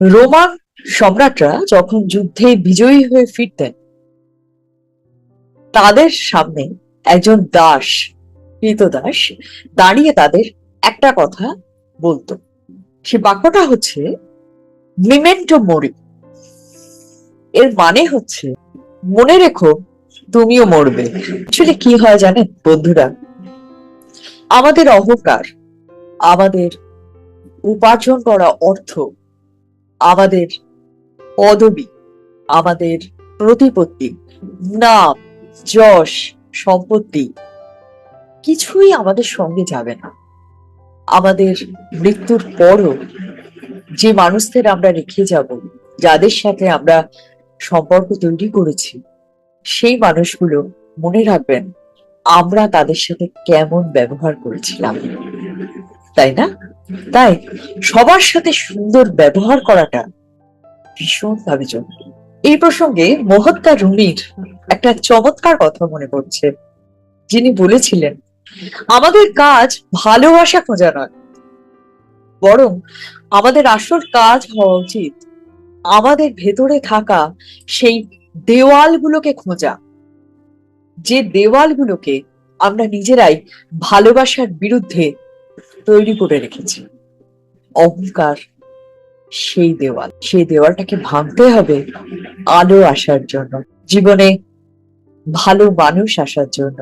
Roman সম্রাটরা যখন যুদ্ধে বিজয়ী হয়ে ফিরতেন, তাদের সামনে একজন দাস, কৃতদাস, দাঁড়িয়ে তাদের একটা কথা বলতো। সে বাক্যটা হচ্ছে মেমেন্টো মোরি। এর মানে হচ্ছে মনে রেখো, তুমিও মরবে। আসলে কি হয় জানেন বন্ধুরা, আমাদের অহংকার, আমাদের উপার্জন করা অর্থ, আমাদের পদবি, আমাদের প্রতিপত্তি, নাম, যশ, সম্পত্তি কিছুই আমাদের সঙ্গে যাবে না। আমাদের মৃত্যুর পরও যে মানুষদের আমরা রেখে যাব, যাদের সাথে আমরা সম্পর্ক তৈরি করেছি, সেই মানুষগুলো মনে রাখবেন আমরা তাদের সাথে কেমন ব্যবহার করেছিলাম, তাই না? তাই সবার সাথে সুন্দর ব্যবহার করাটা ভীষণ ভাবে জরুরি। এই প্রসঙ্গে মহাত্মা রুমির একটা চমৎকার কথা মনে পড়ছে। যিনি বলেছিলেন, আমাদের কাজ ভালোবাসা খোঁজা নয়, বরং আমাদের আসল কাজ হওয়া উচিত আমাদের ভেতরে থাকা সেই দেওয়ালগুলোকে খোঁজা, যে দেওয়ালগুলোকে আমরা নিজেরাই ভালোবাসার বিরুদ্ধে তৈরি করে রেখেছি। অহংকার সেই দেওয়াল, সেই দেওয়ালটাকে ভাঙতে হবে আলো আসার জন্য, জীবনে ভালো মানুষ আসার জন্য।